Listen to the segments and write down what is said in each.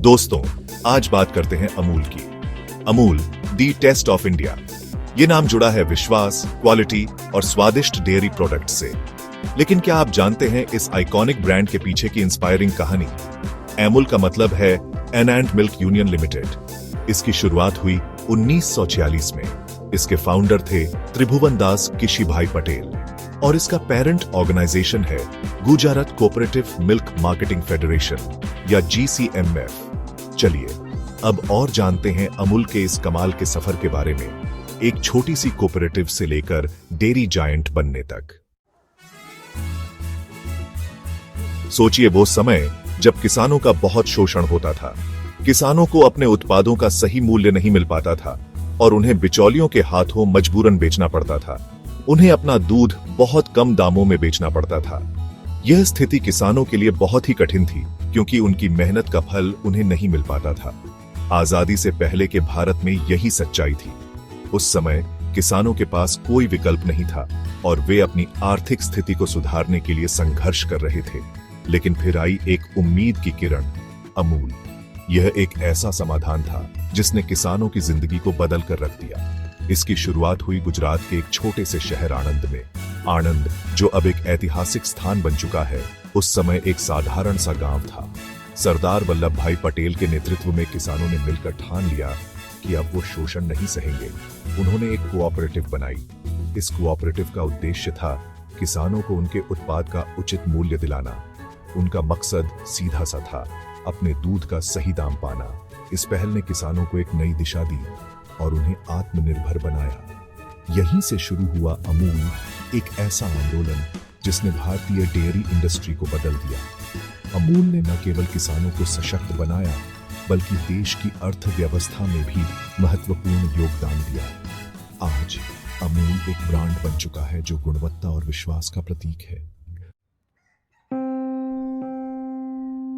दोस्तों, आज बात करते हैं अमूल की। अमूल, दी टेस्ट ऑफ इंडिया। ये नाम जुड़ा है विश्वास, क्वालिटी और स्वादिष्ट डेयरी प्रोडक्ट से। लेकिन क्या आप जानते हैं इस आइकॉनिक ब्रांड के पीछे की इंस्पायरिंग कहानी? अमूल का मतलब है Anand milk union limited. इसकी शुरुआत हुई 1946 में। इसके फाउंडर थे त्रिभुवन दास किशीभाई पटेल और इसका पेरेंट ऑर्गेनाइजेशन है Gujarat cooperative milk marketing federation या GCMF। चलिए अब और जानते हैं अमूल के इस कमाल के सफर के बारे में, एक छोटी सी कोऑपरेटिव से लेकर डेयरी जायंट बनने तक। सोचिए वो समय जब किसानों का बहुत शोषण होता था। किसानों को अपने उत्पादों का सही मूल्य नहीं मिल पाता था और उन्हें बिचौलियों के हाथों मजबूरन बेचना पड़ता था। उन्हें अपना दूध बहुत कम दामों में बेचना पड़ता था। यह स्थिति किसानों के लिए बहुत ही कठिन थी क्योंकि उनकी मेहनत का फल उन्हें नहीं मिल पाता था। आजादी से पहले के भारत में यही सच्चाई थी। उस समय किसानों के पास कोई विकल्प नहीं था और वे अपनी आर्थिक स्थिति को सुधारने के लिए संघर्ष कर रहे थे। लेकिन फिर आई एक उम्मीद की किरण, अमूल। यह एक ऐसा समाधान था जिसने किसानों की जिंदगी को बदल कर रख दिया। इसकी शुरुआत हुई गुजरात के एक छोटे से शहर आणंद में। आणंद, जो अब एक ऐतिहासिक स्थान बन चुका है, उस समय एक साधारण सा गांव था। सरदार वल्लभ भाई पटेल के नेतृत्व में किसानों ने मिलकर ठान लिया कि अब वो शोषण नहीं सहेंगे। उन्होंने एक कोऑपरेटिव बनाई। इस कोऑपरेटिव का उद्देश्य था किसानों को उनके उत्पाद का उचित मूल्य दिलाना। उनका मकसद सीधा सा था, अपने दूध का सही दाम पाना। इस पहल ने किसानों को एक नई दिशा दी और उन्हें आत्मनिर्भर बनाया। यहीं से शुरू हुआ अमूल, एक ऐसा आंदोलन जिसने भारतीय डेयरी इंडस्ट्री को बदल दिया। अमूल ने न केवल किसानों को सशक्त बनाया बल्कि देश की अर्थव्यवस्था में भी महत्वपूर्ण योगदान दिया। आज अमूल एक ब्रांड बन चुका है जो गुणवत्ता और विश्वास का प्रतीक है।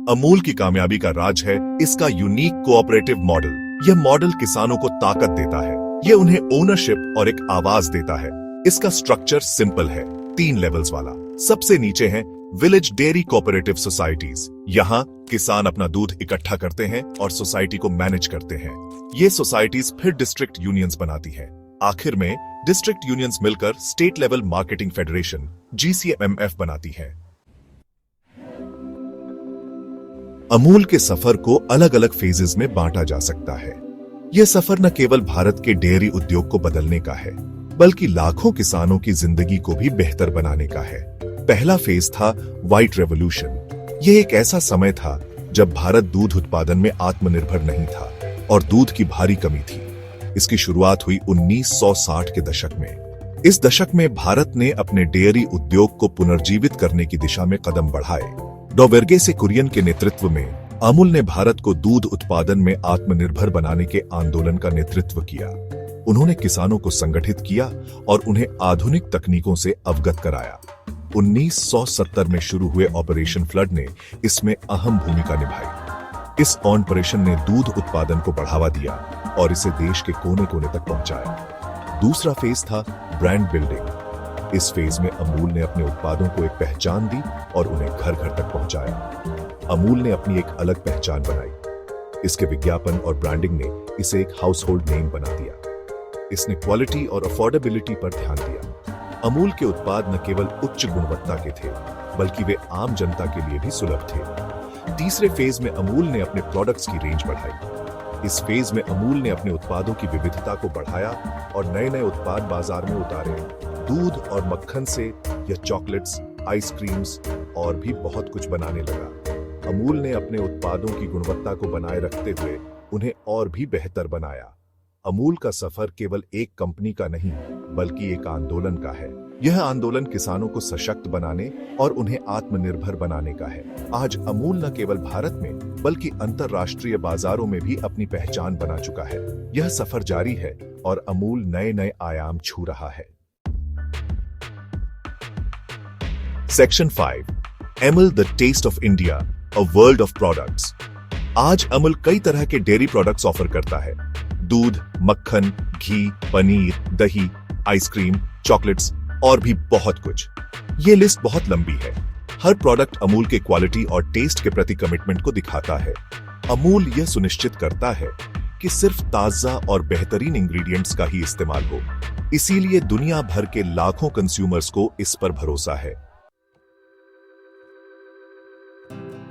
अमूल की कामयाबी का राज है इसका यूनिक कोऑपरेटिव मॉडल। यह मॉडल किसानों को ताकत देता है, यह उन्हें ओनरशिप और एक आवाज देता है। इसका स्ट्रक्चर सिंपल है, 3 लेवल्स वाला। सबसे नीचे है विलेज डेयरी कोऑपरेटिव सोसाइटीज। यहाँ किसान अपना दूध इकट्ठा करते हैं और सोसाइटी को मैनेज करते हैं। ये सोसाइटीज फिर डिस्ट्रिक्ट यूनियंस बनाती है। आखिर में डिस्ट्रिक्ट यूनियंस मिलकर state level marketing federation GCMF बनाती है। अमूल के सफर को अलग अलग फेजेस में बांटा जा सकता है। यह सफर न केवल भारत के डेयरी उद्योग को बदलने का है बल्कि लाखों किसानों की जिंदगी को भी बेहतर बनाने का है। पहला फेज था व्हाइट रेवोल्यूशन। यह एक ऐसा समय था जब भारत दूध उत्पादन में आत्मनिर्भर नहीं था और दूध की भारी कमी थी। इसकी शुरुआत हुई 1960 के दशक में। इस दशक में भारत ने अपने डेयरी उद्योग को पुनर्जीवित करने की दिशा में कदम बढ़ाए। डॉ वर्गीस कुरियन के नेतृत्व में अमूल ने भारत को दूध उत्पादन में आत्मनिर्भर बनाने के आंदोलन का नेतृत्व किया। उन्होंने किसानों को संगठित किया और उन्हें आधुनिक तकनीकों से अवगत कराया। 1970 में शुरू हुए ऑपरेशन फ्लड ने इसमें अहम भूमिका निभाई। इस ऑपरेशन ने दूध उत्पादन को बढ़ावा दिया और इसे देश के कोने कोने तक पहुंचाया। दूसरा फेज था ब्रांड बिल्डिंग। इस फेज में अमूल ने अपने उत्पादों को एक पहचान दी और उन्हें घर घर तक पहुंचाया। अमूल ने अपनी एक अलग पहचान बनाई। इसके विज्ञापन और ब्रांडिंग ने इसे एक हाउसहोल्ड नेम बना दिया। इसने क्वालिटी और अफोर्डेबिलिटी पर ध्यान दिया। अमूल के उत्पाद न केवल उच्च गुणवत्ता के थे बल्कि वे आम जनता के लिए भी सुलभ थे। तीसरे फेज में अमूल ने अपने प्रोडक्ट्स की रेंज बढ़ाई। इस फेज में अमूल ने अपने उत्पादों की विविधता को बढ़ाया और नए नए उत्पाद बाजार में उतारे। दूध और मक्खन से यह चॉकलेट्स, आइसक्रीम्स और भी बहुत कुछ बनाने लगा। अमूल ने अपने उत्पादों की गुणवत्ता को बनाए रखते हुए उन्हें और भी बेहतर बनाया। अमूल का सफर केवल एक कंपनी का नहीं बल्कि एक आंदोलन का है। यह आंदोलन किसानों को सशक्त बनाने और उन्हें आत्मनिर्भर बनाने का है। आज अमूल न केवल भारत में बल्कि अंतरराष्ट्रीय बाजारों में भी अपनी पहचान बना चुका है। यह सफर जारी है और अमूल नए नए आयाम छू रहा है। Section 5, Amul the taste of India, a world of products. आज अमूल कई तरह के डेयरी प्रोडक्ट्स ऑफर करता है। दूध, मक्खन, घी, पनीर, दही, आइसक्रीम, चॉकलेट्स और भी बहुत कुछ। ये लिस्ट बहुत लंबी है। हर प्रोडक्ट अमूल के क्वालिटी और टेस्ट के प्रति कमिटमेंट को दिखाता है। अमूल यह सुनिश्चित करता है कि सिर्फ ताजा और बेहतरीन इंग्रेडिएंट्स का ही इस्तेमाल हो। इसीलिए दुनिया भर के लाखों कंज्यूमर्स को इस पर भरोसा है।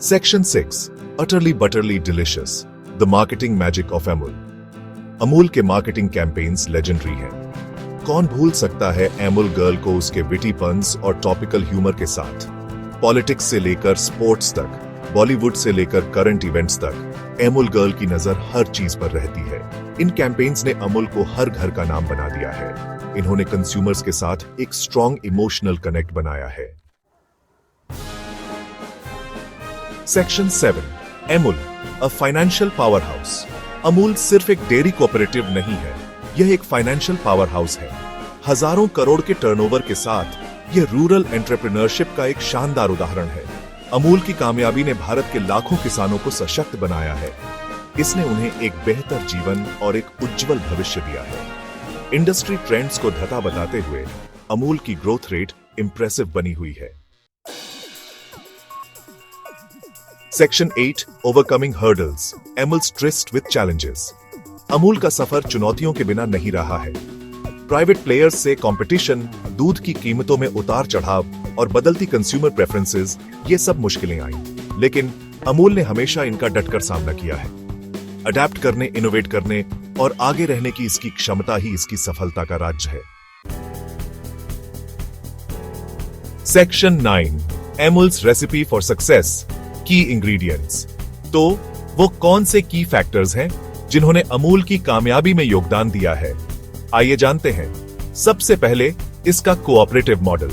Section 6 utterly butterly delicious, the marketing magic of Amul. Amul के मार्केटिंग कैंपेन्स लेजेंडरी हैं। कौन भूल सकता है अमूल गर्ल को उसके विटी पन्स और टॉपिकल ह्यूमर के साथ। पॉलिटिक्स से लेकर स्पोर्ट्स तक, बॉलीवुड से लेकर करंट इवेंट्स तक, अमूल गर्ल की नजर हर चीज पर रहती है। इन कैंपेन्स ने अमूल को हर घर का नाम बना दिया है। इन्होंने कंज्यूमर्स के साथ एक स्ट्रॉन्ग इमोशनल कनेक्ट बनाया है। Section 7 Amul, a financial power house. Amul सिर्फ एक डेयरी कोऑपरेटिव नहीं है, यह एक फाइनेंशियल पावर हाउस है। हजारों करोड़ के टर्नओवर के साथ यह रूरल एंटरप्रेन्योरशिप का एक शानदार उदाहरण है। अमूल की कामयाबी ने भारत के लाखों किसानों को सशक्त बनाया है। इसने उन्हें एक बेहतर जीवन और एक उज्जवल भविष्य दिया है। इंडस्ट्री ट्रेंड्स को धता बताते हुए अमूल की ग्रोथ रेट इंप्रेसिव बनी हुई है। Section 8 overcoming hurdles, Amul's tryst with challenges. Amul का सफर चुनौतियों के बिना नहीं रहा है। प्राइवेट प्लेयर्स से कंपटीशन, दूध की कीमतों में उतार चढ़ाव और बदलती कंज्यूमर प्रेफरेंसेस, ये सब मुश्किलें आईं। लेकिन अमूल ने हमेशा इनका डटकर सामना किया है। अडेप्ट करने, इनोवेट करने और आगे रहने की इसकी क्षमता ही इसकी सफलता का राज है। Section 9 Amuls recipe for success, की इंग्रेडिएंट्स। तो वो कौन से की फैक्टर्स हैं जिन्होंने अमूल की कामयाबी में योगदान दिया है? आइए जानते हैं। सबसे पहले इसका कोऑपरेटिव मॉडल।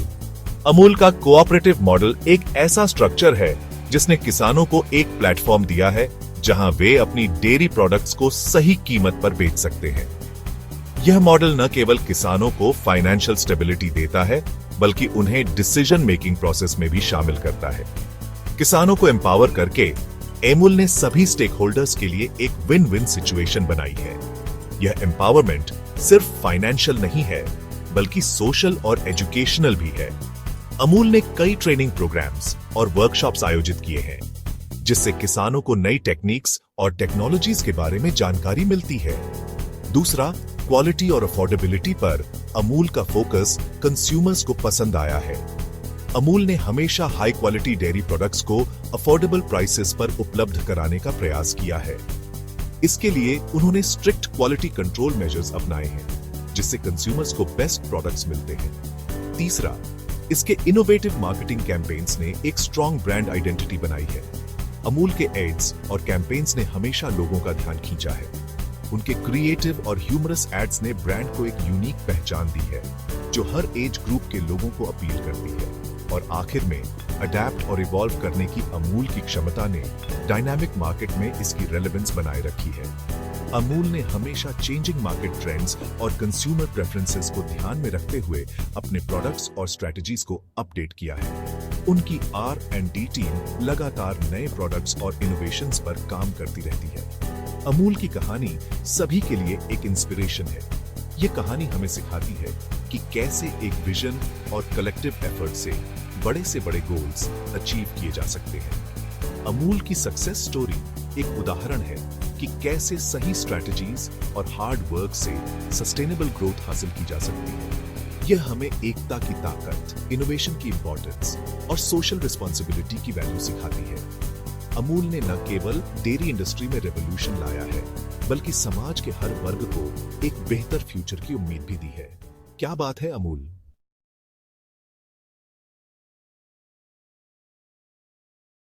अमूल का कोऑपरेटिव मॉडल एक ऐसा स्ट्रक्चर है जिसने किसानों को एक प्लेटफॉर्म दिया है जहां वे अपनी डेयरी प्रोडक्ट्स को सही कीमत पर बेच सकते हैं। यह मॉडल न केवल किसानों को फाइनेंशियल स्टेबिलिटी देता है, बल्कि उन्हें डिसीजन मेकिंग प्रोसेस में भी शामिल करता है। किसानों को एम्पावर करके अमूल ने सभी स्टेक होल्डर्स के लिए एक विन विन सिचुएशन बनाई है। यह एम्पावरमेंट सिर्फ फाइनेंशियल नहीं है, बल्कि सोशल और एजुकेशनल भी है। अमूल ने कई ट्रेनिंग प्रोग्राम्स और वर्कशॉप्स आयोजित किए हैं, जिससे किसानों को नई टेक्निक्स और टेक्नोलॉजीज के बारे में जानकारी मिलती है। दूसरा, क्वालिटी और अफोर्डेबिलिटी पर अमूल का फोकस कंज्यूमर्स को पसंद आया है। अमूल ने हमेशा हाई क्वालिटी डेयरी प्रोडक्ट्स को अफोर्डेबल प्राइसेस पर उपलब्ध कराने का प्रयास किया है। इसके लिए उन्होंने स्ट्रिक्ट क्वालिटी कंट्रोल मेजर्स अपनाए हैं, जिससे कंज्यूमर्स को बेस्ट प्रोडक्ट्स मिलते हैं। तीसरा, इसके इनोवेटिव मार्केटिंग कैंपेन्स ने एक स्ट्रॉन्ग ब्रांड आइडेंटिटी बनाई है। अमूल के एड्स और कैंपेन्स ने हमेशा लोगों का ध्यान खींचा है। उनके क्रिएटिव और ह्यूमरस एड्स ने ब्रांड को एक यूनिक पहचान दी है, जो हर एज ग्रुप के लोगों को अपील करती है। और आखिर में, अडैप्ट और इवॉल्व करने की अमूल की क्षमता ने डायनामिक मार्केट में इसकी रेलेवेंस बनाए रखी है। अमूल ने हमेशा चेंजिंग मार्केट ट्रेंड्स और कंज्यूमर प्रेफरेंसेस को ध्यान में रखते हुए अपने प्रोडक्ट्स और स्ट्रेटजीज को अपडेट किया है। उनकी R&D टीम लगातार नए प्रोडक्ट्स और इनोवेशंस पर काम करती रहती है। अमूल की कहानी सभी के लिए एक इंस्पिरेशन है। ये कहानी हमें सिखाती है कि कैसे एक विजन और कलेक्टिव एफर्ट से बड़े गोल्स अचीव किए जा सकते हैं। अमूल की सक्सेस स्टोरी एक उदाहरण है कि कैसे सही स्ट्रैटेजीज और हार्ड वर्क से सस्टेनेबल ग्रोथ हासिल की जा सकती है। यह हमें एकता की ताकत, इनोवेशन की इंपॉर्टेंस और सोशल रिस्पॉन्सिबिलिटी की वैल्यू सिखाती है। अमूल ने न केवल डेयरी इंडस्ट्री में रेवोल्यूशन लाया है, बल्कि समाज के हर वर्ग को एक बेहतर फ्यूचर की उम्मीद भी दी है। क्या बात है अमूल!